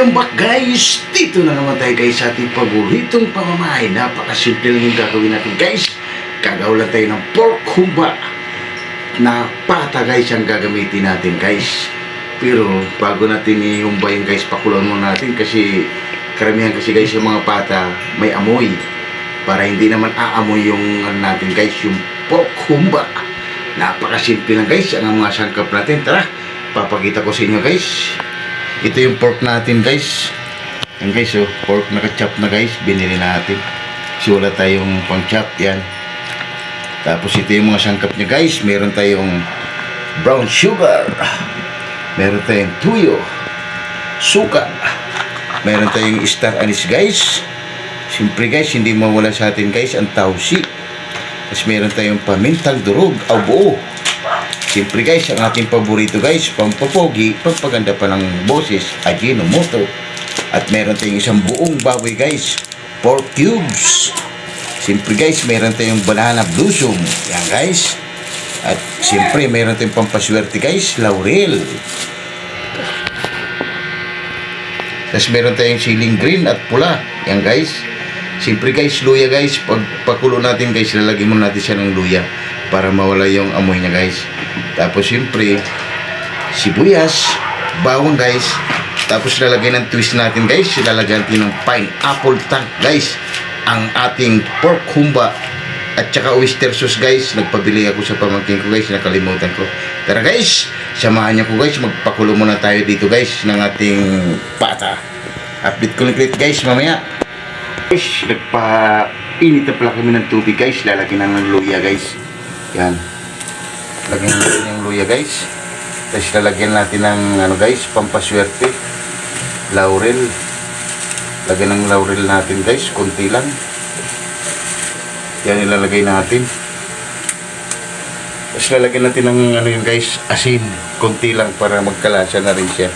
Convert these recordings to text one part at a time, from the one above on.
Welcome back guys! Dito na naman tayo guys sa ating paboritong pamamahay. Napakasimple lang yung gagawin natin guys. Gagawin tayo ng pork humba na pata guys ang gagamitin natin guys. Pero bago natin ihumba yung guys, pakulan muna natin kasi karamihan kasi guys yung mga pata may amoy. Para hindi naman aamoy yung natin guys, yung pork humba. Napakasimple lang guys ang mga sangkap natin. Tara, papakita ko sa inyo guys. Ito yung pork natin guys. Yan guys, oh, pork naka-chop na guys. Binili natin. So wala tayong pang-chop yan. Tapos ito yung mga sangkap niya guys. Meron tayong brown sugar. Meron tayong tuyo. Suka. Meron tayong star anise guys. Siyempre guys, hindi mawala sa atin guys ang tausi. Tapos meron tayong pamintang durog. Buo. Siyempre guys, ang ating paborito guys, pampapogi, pampaganda pa ng boses, Ajinomoto. At meron tayong isang buong baboy guys, pork cubes. Siyempre guys, meron tayong banana blossom. Yan guys. At siyempre, meron tayong pampaswerte guys, laurel. Tapos meron tayong siling green at pula. Yan guys. Siyempre guys, luya guys, pag pakulo natin guys, lalagyan mo natin siya ng luya para mawala yung amoy niya guys. Tapos siyempre sibuyas, bawang guys. Tapos lalagyan ng twist natin guys, lalagyan natin ng pineapple tank guys, ang ating pork humba. At saka oyster sauce guys, nagpabili ako sa pamangkin ko guys, nakalimutan ko. Tara guys, samahan niyo ko guys, magpakulo muna tayo dito guys ng ating pata. Update ko ulit guys mamaya. Guys, nagpa-init na pala kami ng tubig guys, lalagyan na ng luya guys. Yan. Lagyan natin yung luya guys. Tapos lalagyan natin ng ano guys, pampaswerte. Laurel. Lagyan ng laurel natin guys, konti lang. Yan ilalagay natin. Tapos lalagyan natin ng ano yun guys, asin. Konti lang para magkalasa na rin siya.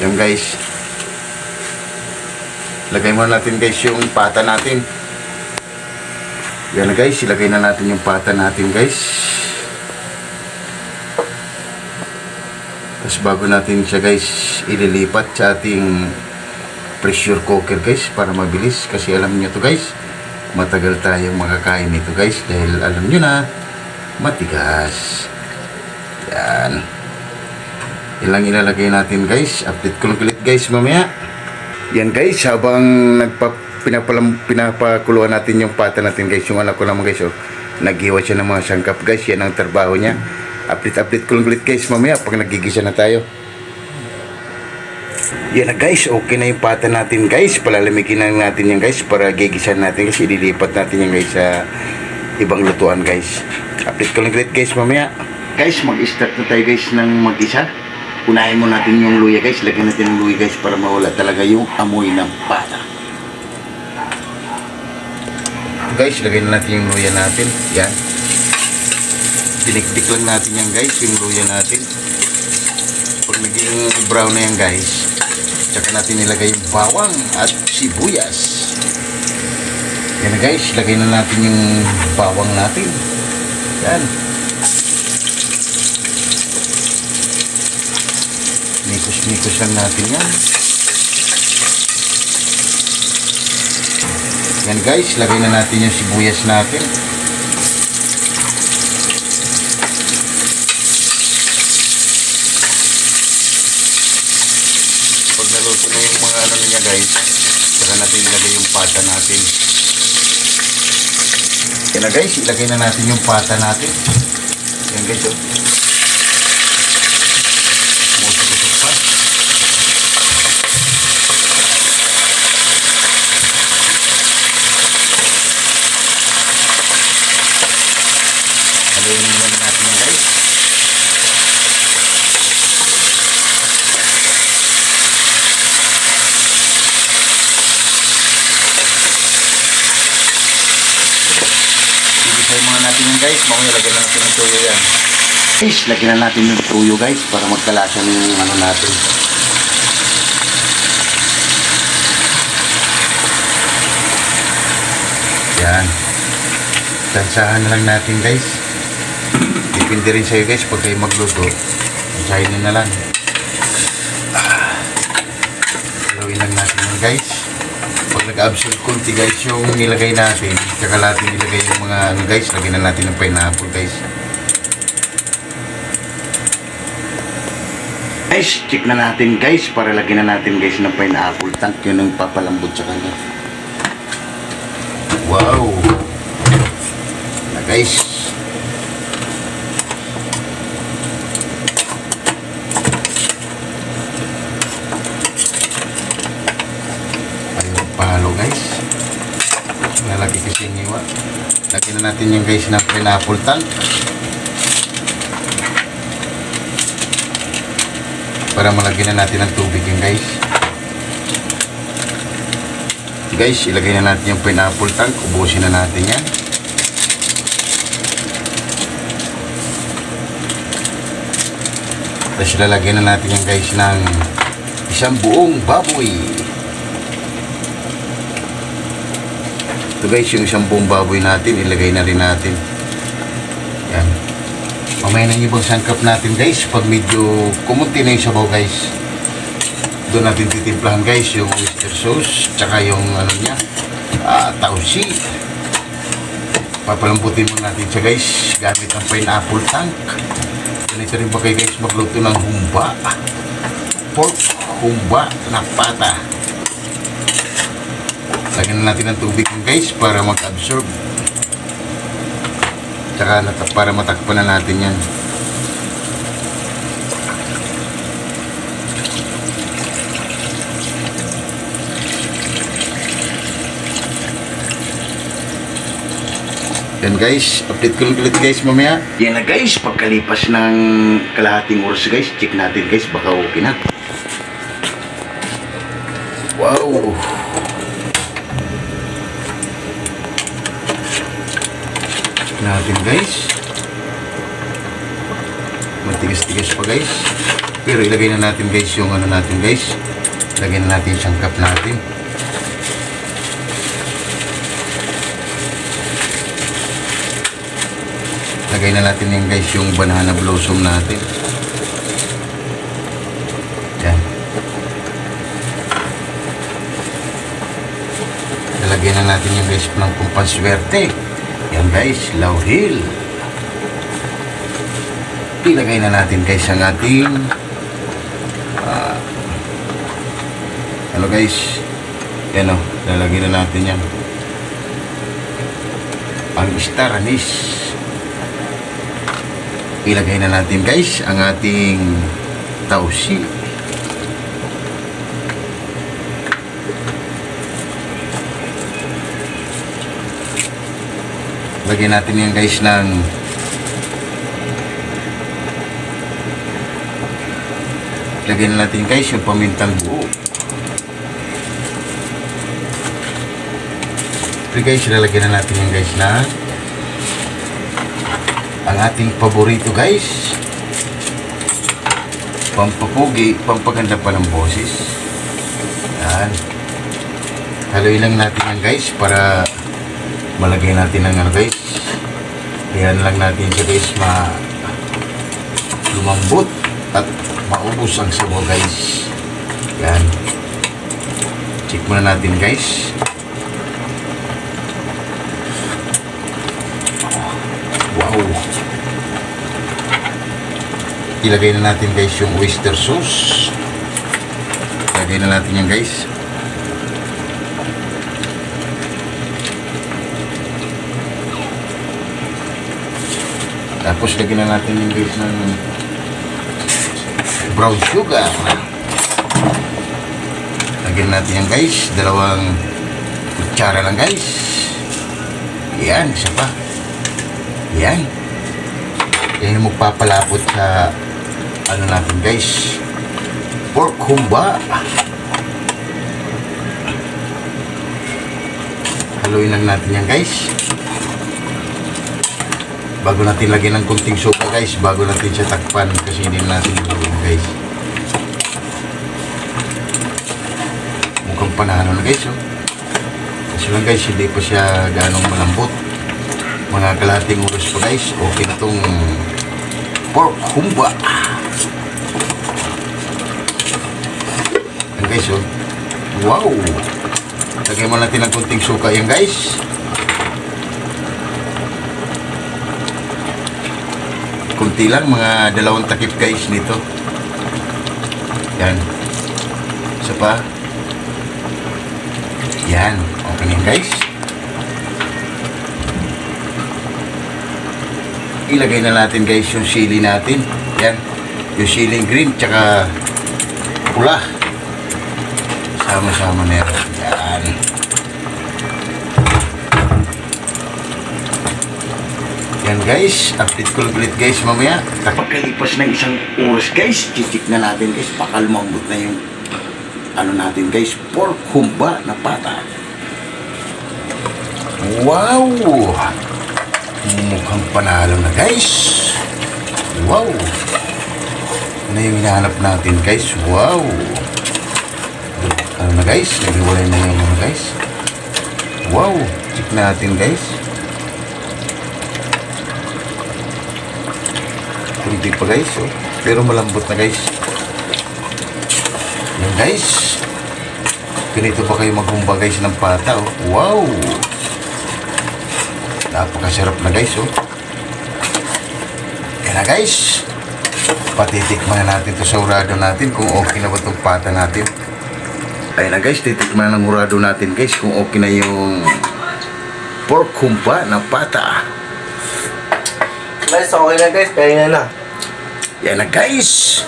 Yan guys. Lagay muna natin guys yung pata natin. Yan guys, ilagay na natin yung pata natin guys. Tapos bago natin siya guys ililipat sa ating pressure cooker guys para mabilis. Kasi alam niyo to guys, matagal tayong makakain nito guys. Dahil alam niyo na, matigas. Yan. Ilang ilalagay natin guys. Update ko lang ulit guys mamaya. Yan guys, habang pinapakuluan natin yung pata natin guys, yung anak ko naman guys, oh, naghiwa siya ng mga sangkap guys. Yan ang trabaho niya. Update ko lang ulit guys mamaya pag nagigisa na tayo. Yan na guys, okay na yung pata natin guys. Palalamigin na natin yan guys para gigisan natin kasi ililipat natin yan guys sa ibang lutuan guys. Update ko lang ulit guys mamaya. Guys, mag-start na tayo guys ng mag-isa. Unahin mo natin yung luya guys. Lagyan natin yung luya guys para mawala talaga yung amoy ng pata. Guys, lagyan natin yung luya natin. Yan. Dinikdik lang natin yan guys, yung luya natin. Pag naging brown na yan guys, tsaka natin nilagay yung bawang at sibuyas. Yan guys, lagay na natin yung bawang natin. Yan. Mikos-mikos lang natin yan. Yan guys, lagay na natin yung sibuyas natin. Pag naluto na yung mga ano niya guys, saka natin ilagay yung pata natin. Yan na guys, ilagay na natin yung pata natin. Yan guys, oh. Guys, mamaya lagyan na natin ng tuyo yan. Guys, lagyan na natin yung tuyo guys para magkalasa ng ano natin. Yan. Tansahan na lang natin guys. Depende rin sa'yo guys pag kayo magluto. Tansahin nyo na lang. guys. Pag nag-absorb konti guys yung nilagay natin, tsaka natin nilagay yung mga ano guys, lagyan na natin ng pineapple guys. Guys, check na natin guys, para lagyan na natin guys ng pineapple. Tank yun ang papalambot sa kanya. Wow! Na guys. Ayun, palo guys. Nalagay kasi yung iwa. Lagyan na natin yung guys ng pineapple tank. Para malagyan na natin ng tubig yung guys. Guys, ilagay na natin yung pineapple tank. Ubusin na natin yan. Tapos lalagyan na natin yung guys ng isang buong baboy. Ito guys, yung isang buong baboy natin, ilagay na rin natin. Yan. Mamaya na yung ibang sangkap natin guys. Pag medyo kumunti na yung sabaw guys, doon natin titimplahan guys yung oyster sauce, tsaka yung ano niya, tausi. Papalambutin mo natin siya guys gamit ang pineapple tank. Ganito rin ba kayo guys magluto ng humba, pork humba na pata. Lagyan na natin ng tubig guys para mag-absorb, tsaka para matakpan na natin yan. Yan guys, update ko ulit guys mamaya. Yan na guys, pagkalipas ng kalahating oras guys, check natin guys, baka okay na. Wow! Check natin guys. Matigas-tigas pa guys. Pero ilagay na natin guys yung ano natin guys. Lagyan na natin yung sangkap natin. Lagay na natin yung guys yung banana blossom natin. Yan. Lalagyan na natin yung guys ng pampanswerte. Yan guys, lauhil. Ilagay na natin guys ang ating ano guys, yan o, lalagyan na natin yan ang star anise. Ilagay na natin guys ang ating tausi. Lagyan natin yan guys ng lagyan na natin guys yung pamintang buo. Ito guys, lalagyan na natin yan guys na ang ating paborito guys, pampapugi, pampaganda pa ng boses. Yan. Haluin lang natin yan guys para malagay natin ng ano guys. Yan lang natin siya guys lumambot at maubos ang sabaw guys. Yan. Check muna natin guys. Wow. Ilagay na natin guys yung oyster sauce. Ilagay na natin yan guys. Tapos lagyan na natin yung guys ng brown sugar. Lagyan natin yan guys, 2 kutsara lang guys. Yan, isa pa. Yan. Yan yung magpapalapot sa ano natin guys, pork humba. Haluin lang natin yan guys. Bago natin lagyan ng kunting suka guys, bago natin siya takpan kasi hindi natin lagyan guys. Mukhang panalo na guys oh. Kasi lang guys, hindi pa siya ganong malambot. Mga kalahating oras pa guys, okay na itong pork humba. Yan guys oh. Wow! Lagyan mo natin ng kunting suka yan guys. Kunti lang, mga 2 takip guys nito. Yan. Isa pa. Yan. Okay na guys. Ilagay na natin guys yung sili natin. Yan. Yung siling green tsaka pula. Sama-sama na yan. Yan. Yan guys, update ko ulit guys mamaya. Pagkalipas ng 1 oras guys, titik na natin guys, pakalmambot na yung ano natin guys, pork humba na pata. Wow! Mukhang panalo na guys. Wow! Ano yung hinahanap natin guys? Wow! Ano na guys, naghiwalay na yung ano guys. Wow! Check natin guys. Hindi pa guys, oh. Pero malambot na guys. Yan guys. Ganito pa kayo maghumba guys ng pata, oh. Wow! Napakasarap na guys, oh. Yan na guys. Patitikman na natin to sa urado natin kung okay na ba itong pata natin. Ayun na guys, titikman na ng urado natin guys kung okay na yung pork humba na pata. Guys, okay na guys, kaya na. Yan na guys.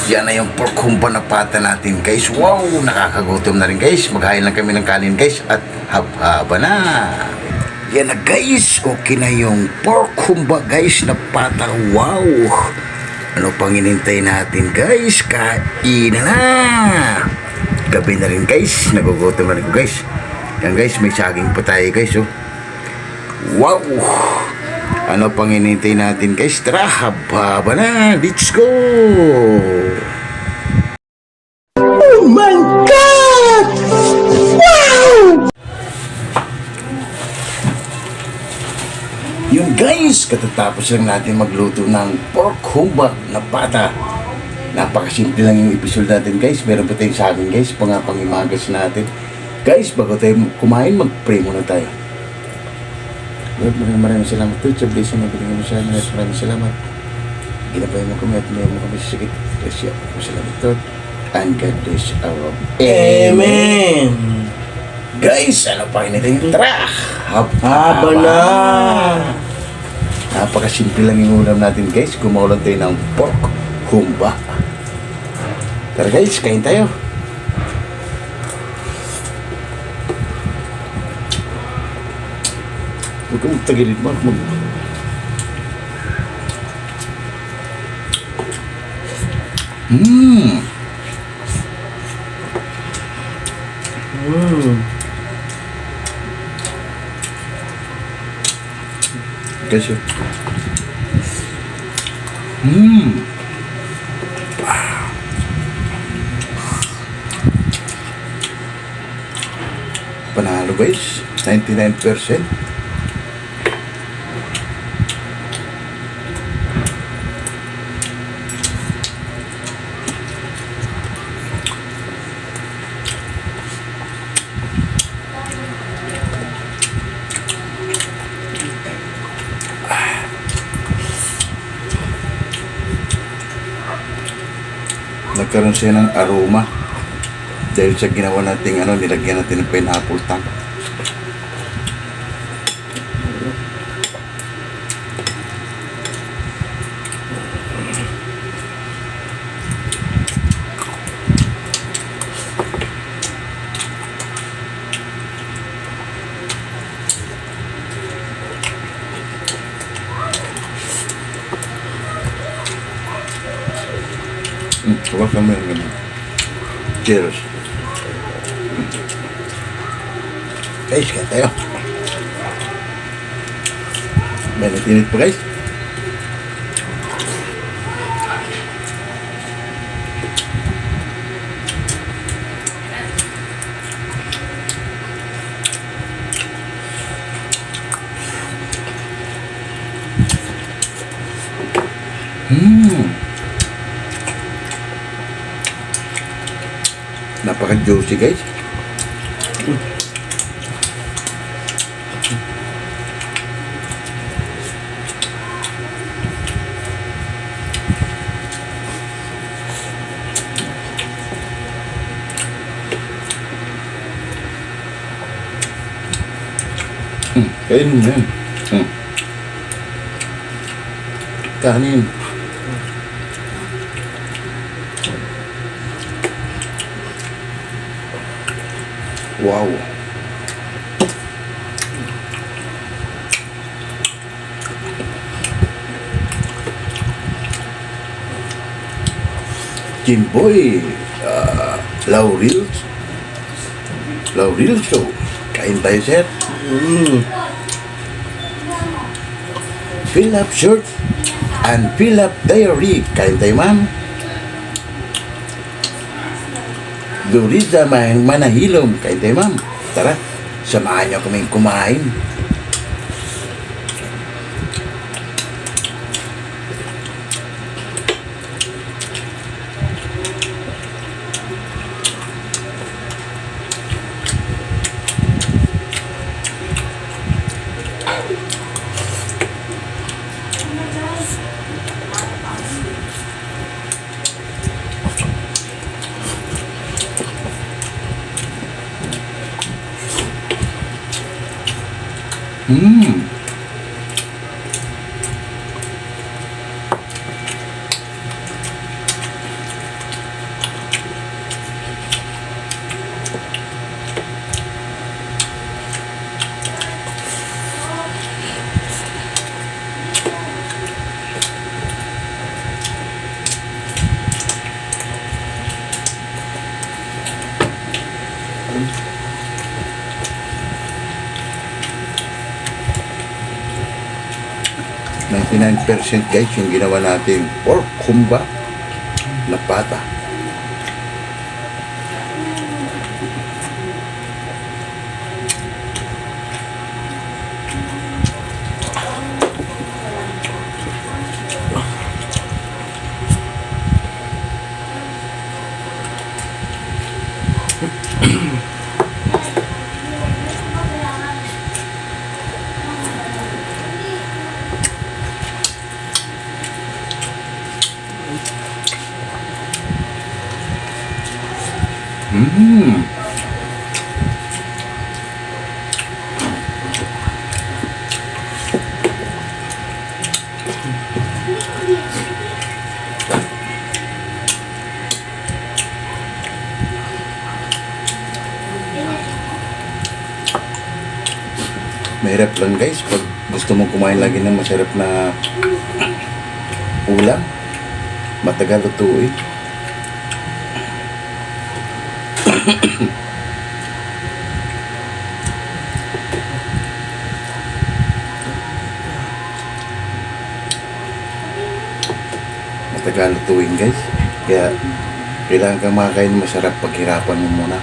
Yan na yung pork humba na pata natin guys. Wow, nakakagutom na rin guys. Maghain lang kami ng kanin guys at haba na. Yan na guys. Okay na yung pork humba guys na pata. Wow. Ano pang inintay natin guys? Kain na. Gabi na rin guys. Nagugutom na rin ko guys. Yan guys, may saging pa tayo guys. Oh. Wow. Ano pang inintay natin guys? Tara, haba na. Let's go! Oh my God! Wow! Yun guys, katatapos lang natin magluto ng pork humba na pata. Napakasimple lang yung episode natin guys. Meron pa tayong saging guys, pangimagas natin. Guys, bago tayo kumain, mag-pray muna tayo. Lord, maraming salamat to. Sa blessing na binigyan mo sa amin. Maraming salamat. Ginabay mo kami at mayroon mo kami sa sakit. Kasi ako salamat, Lord. And God bless our Amen! Guys, ano pa natin? Tara! Haba na! Napakasimple lang yung ulam natin guys. Gumaulan tayo ng pork humba. Tara guys, kain tayo. Huwag kang magtagilid mo. Kasi panalo guys, 99%. Nagkaroon siya ng aroma dahil sa ginawa nating nilagyan natin ng pineapple tang. Hawakan mo yung ganun. Cheers. Guys, kaya tayo. May natinit pa guys. Napaka-juicy guys. Kainin mo yan. Kanin. Wow. Jimboy, Laurel Show. Kain tayo, sir. Fill up shirt and fill up diary. Kain tayo, ma'am. Duriza Manahilom. Kain tayo, ma'am. Tara, samahan niyo kaming kumain. %, guys yung ginawa nating pork humba na pata. Mahirap lang guys pag gusto mong kumain lagi ng masarap na ulam, matagal lutuin. Matagal lutuin guys, kaya kailangan kang makakain ng masarap, paghirapan mo muna.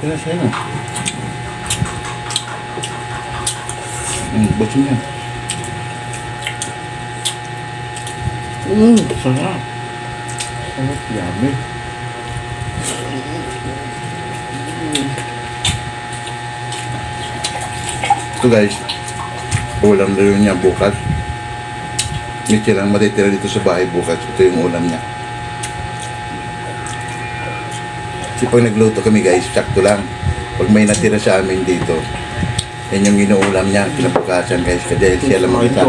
Kaya siya na. Ba't yun yan? Sarap. Sarap, yummy. Ito guys, ulam na yun niya bukas. May tirang matitira dito sa bahay bukas. Ito yung ulam niya. Kasi pag nagluto kami guys, sakto lang. Pag may natira sa amin dito, yan yung inuulam niya, kinabukasan guys. Kasi siya lang makita.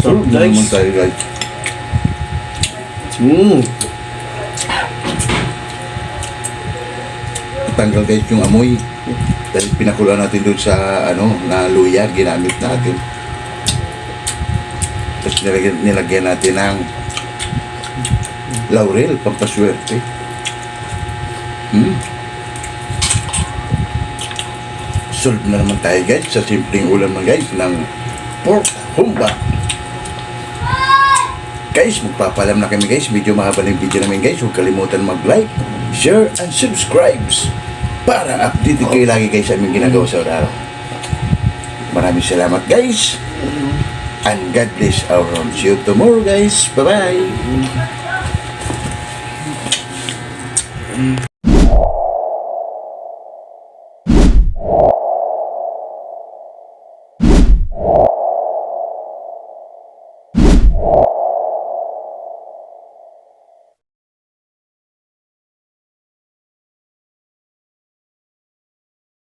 Sarap Naman guys. tayo guys. Tanggal guys yung amoy. Dahil pinakulaan natin doon sa na luya, ginamit natin. Tapos nilagyan natin ng laurel, pampaswerte. Solve na naman tayo guys sa simpleng ulam ng guys ng pork humba. Guys, magpapalam na kami guys. Medyo mahaba na yung video namin guys. Huwag kalimutan mag-like, share, and subscribe para updated kayo lagi guys sa aming ginagawa sa araw. Maraming salamat guys. And God bless our own. See you tomorrow guys. Bye-bye.